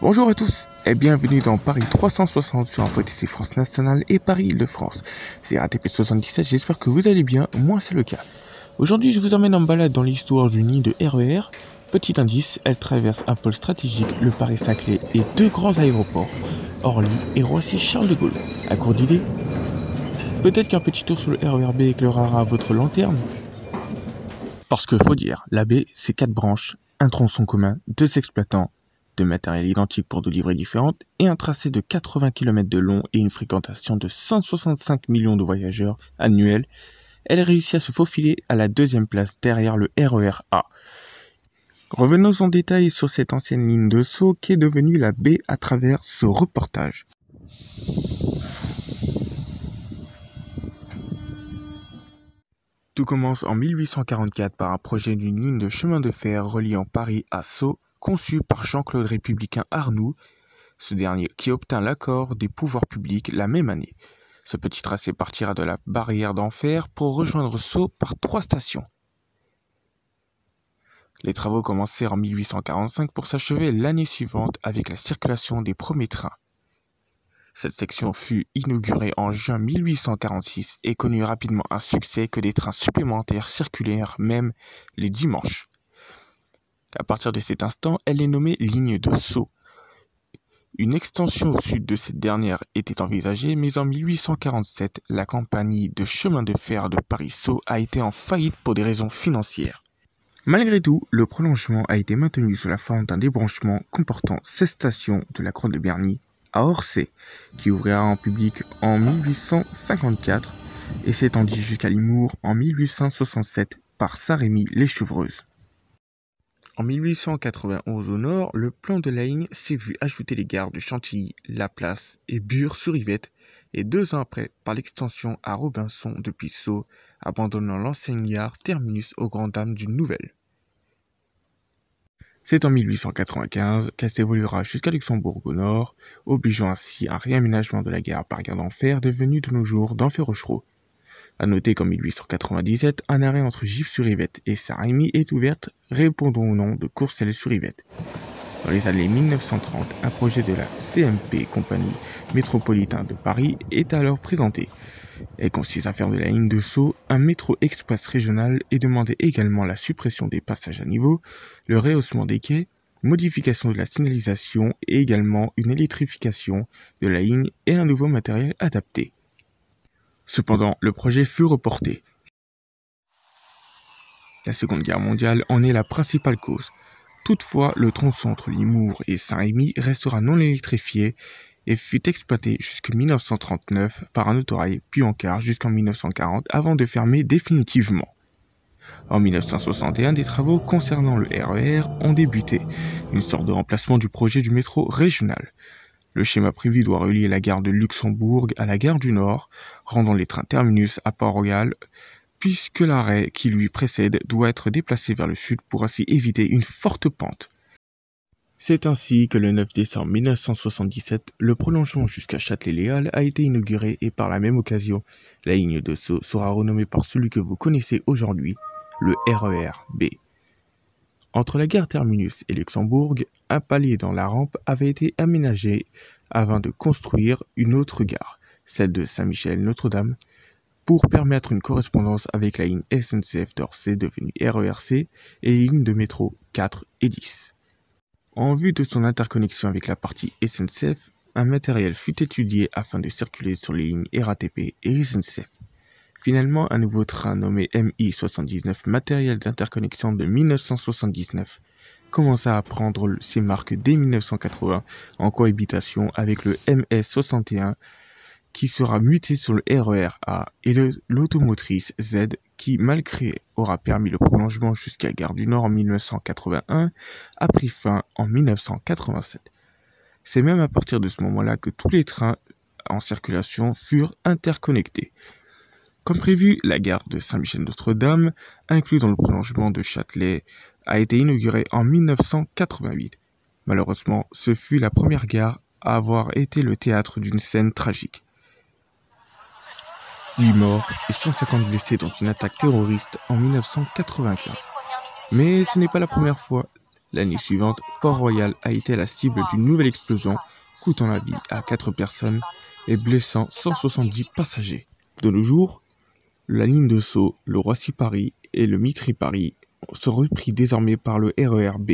Bonjour à tous et bienvenue dans Paris 360 sur InfoTC France Nationale et Paris Île-de-France. C'est RATP 77, j'espère que vous allez bien, moi c'est le cas. Aujourd'hui je vous emmène en balade dans l'histoire d'une ligne de RER. Petit indice, elle traverse un pôle stratégique, le Paris-Saclay et deux grands aéroports, Orly et Roissy-Charles de Gaulle. À court d'idées, peut-être qu'un petit tour sur le RER B éclairera votre lanterne. Parce que faut dire, la B c'est 4 branches, un tronçon commun, 2 exploitants, de matériel identique pour 2 livrées différentes et un tracé de 80 km de long et une fréquentation de 165 millions de voyageurs annuels, elle réussit à se faufiler à la deuxième place derrière le RER A. Revenons en détail sur cette ancienne ligne de Sceaux qui est devenue la B à travers ce reportage. Tout commence en 1844 par un projet d'une ligne de chemin de fer reliant Paris à Sceaux, conçu par Jean-Claude Républicain Arnoux, ce dernier qui obtint l'accord des pouvoirs publics la même année. Ce petit tracé partira de la barrière d'Enfer pour rejoindre Sceaux par 3 stations. Les travaux commencèrent en 1845 pour s'achever l'année suivante avec la circulation des premiers trains. Cette section fut inaugurée en juin 1846 et connut rapidement un succès que des trains supplémentaires circulèrent même les dimanches. À partir de cet instant, elle est nommée ligne de Sceaux. Une extension au sud de cette dernière était envisagée, mais en 1847, la compagnie de chemin de fer de Paris-Sceaux a été en faillite pour des raisons financières. Malgré tout, le prolongement a été maintenu sous la forme d'un débranchement comportant 16 stations de la Croix de Berny à Orsay, qui ouvrira en public en 1854 et s'étendit jusqu'à Limours en 1867 par Saint-Rémy-les-Chevreuses. En 1891 au nord, le plan de la ligne s'est vu ajouter les gares de Chantilly, La Place et Bure-sur-Yvette, et 2 ans après par l'extension à Robinson depuis Sceaux, abandonnant l'ancienne gare terminus aux grandes dames d'une nouvelle. C'est en 1895 qu'elle s'évoluera jusqu'à Luxembourg au nord, obligeant ainsi un réaménagement de la gare par gare d'Enfer devenue de nos jours d'Enfer-Rochereau. A noter qu'en 1897, un arrêt entre Gif-sur-Yvette et Saint-Rémy est ouverte, répondant au nom de Courcelles-sur-Yvette. Dans les années 1930, un projet de la CMP, Compagnie Métropolitaine de Paris, est alors présenté. Elle consiste à faire de la ligne de Sceaux un métro express régional et demandait également la suppression des passages à niveau, le rehaussement des quais, modification de la signalisation et également une électrification de la ligne et un nouveau matériel adapté. Cependant, le projet fut reporté. La Seconde Guerre mondiale en est la principale cause. Toutefois, le tronçon entre Limours et Saint-Rémy restera non électrifié et fut exploité jusqu'en 1939 par un autorail puis en car jusqu'en 1940 avant de fermer définitivement. En 1961, des travaux concernant le RER ont débuté, une sorte de remplacement du projet du métro régional. Le schéma prévu doit relier la gare de Luxembourg à la gare du Nord, rendant les trains terminus à Port-Royal, puisque l'arrêt qui lui précède doit être déplacé vers le sud pour ainsi éviter une forte pente. C'est ainsi que le 9 décembre 1977, le prolongement jusqu'à Châtelet-Léal a été inauguré et par la même occasion, la ligne de Sceaux sera renommée par celui que vous connaissez aujourd'hui, le RER B. Entre la gare terminus et Luxembourg, un palier dans la rampe avait été aménagé afin de construire une autre gare, celle de Saint-Michel-Notre-Dame, pour permettre une correspondance avec la ligne SNCF d'Orsay devenue RERC et les lignes de métro 4 et 10. En vue de son interconnexion avec la partie SNCF, un matériel fut étudié afin de circuler sur les lignes RATP et SNCF. Finalement, un nouveau train nommé MI-79, matériel d'interconnexion de 1979, commença à prendre ses marques dès 1980 en cohabitation avec le MS-61 qui sera muté sur le RER A et l'automotrice Z qui, malgré aura permis le prolongement jusqu'à Gare du Nord en 1981, a pris fin en 1987. C'est même à partir de ce moment-là que tous les trains en circulation furent interconnectés. Comme prévu, la gare de Saint-Michel-Notre-Dame, inclue dans le prolongement de Châtelet, a été inaugurée en 1988. Malheureusement, ce fut la première gare à avoir été le théâtre d'une scène tragique. 8 morts et 150 blessés dans une attaque terroriste en 1995. Mais ce n'est pas la première fois. L'année suivante, Port-Royal a été la cible d'une nouvelle explosion, coûtant la vie à 4 personnes et blessant 170 passagers. De nos jours, la ligne de Sceaux, le Roissy-Paris et le Mitry-Paris sont repris désormais par le RER B.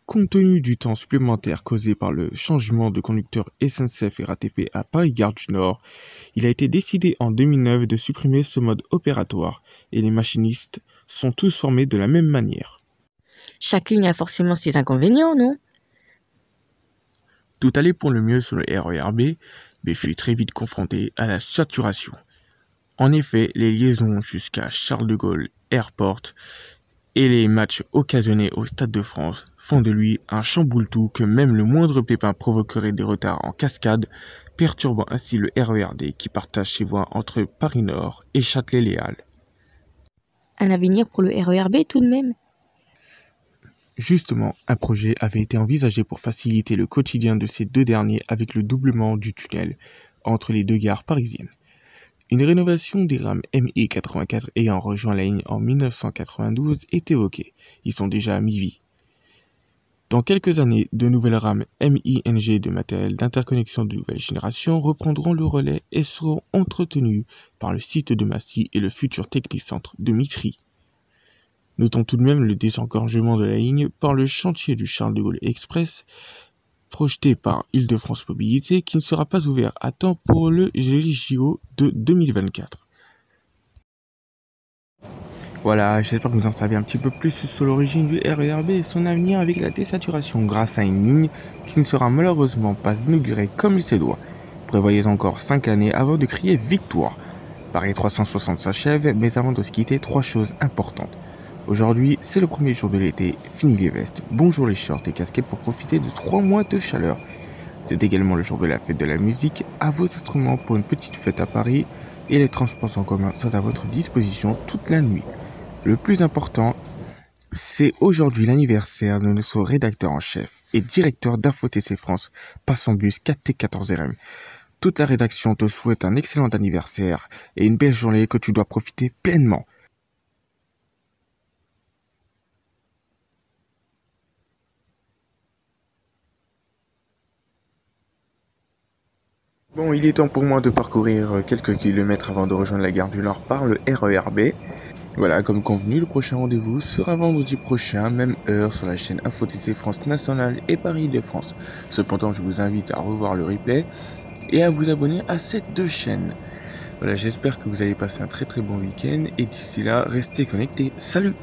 Compte tenu du temps supplémentaire causé par le changement de conducteur SNCF et RATP à Paris-Gare du Nord, il a été décidé en 2009 de supprimer ce mode opératoire et les machinistes sont tous formés de la même manière. Chaque ligne a forcément ses inconvénients, non? Tout allait pour le mieux sur le RER B, mais fut très vite confronté à la saturation. En effet, les liaisons jusqu'à Charles de Gaulle Airport et les matchs occasionnés au Stade de France font de lui un chamboule-tout que même le moindre pépin provoquerait des retards en cascade, perturbant ainsi le RERD qui partage ses voies entre Paris-Nord et Châtelet-Les Halles. Un avenir pour le RER B tout de même. Justement, un projet avait été envisagé pour faciliter le quotidien de ces deux derniers avec le doublement du tunnel entre les deux gares parisiennes. Une rénovation des rames MI 84 ayant rejoint la ligne en 1992 est évoquée. Ils sont déjà à mi-vie. Dans quelques années, de nouvelles rames MING de matériel d'interconnexion de nouvelle génération reprendront le relais et seront entretenues par le site de Massy et le futur Technicentre de Mitry. Notons tout de même le désengorgement de la ligne par le chantier du Charles de Gaulle Express projeté par Île-de-France Mobilité qui ne sera pas ouvert à temps pour le JO de 2024. Voilà, j'espère que vous en savez un petit peu plus sur l'origine du RERB et son avenir avec la désaturation grâce à une ligne qui ne sera malheureusement pas inaugurée comme il se doit. Prévoyez encore 5 années avant de crier victoire. Paris 360 s'achève, mais avant de se quitter, 3 choses importantes. Aujourd'hui, c'est le premier jour de l'été, fini les vestes, bonjour les shorts et casquettes pour profiter de 3 mois de chaleur. C'est également le jour de la fête de la musique, à vos instruments pour une petite fête à Paris et les transports en commun sont à votre disposition toute la nuit. Le plus important, c'est aujourd'hui l'anniversaire de notre rédacteur en chef et directeur d'InfoTC France, Passambus 4T14RM. Toute la rédaction te souhaite un excellent anniversaire et une belle journée que tu dois profiter pleinement. Bon, il est temps pour moi de parcourir quelques kilomètres avant de rejoindre la gare du Nord par le RERB. Voilà, comme convenu, le prochain rendez-vous sera vendredi prochain, même heure, sur la chaîne InfoTC France Nationale et Paris-de-France. Cependant, je vous invite à revoir le replay et à vous abonner à ces deux chaînes. Voilà, j'espère que vous allez passer un très bon week-end et d'ici là, restez connectés. Salut!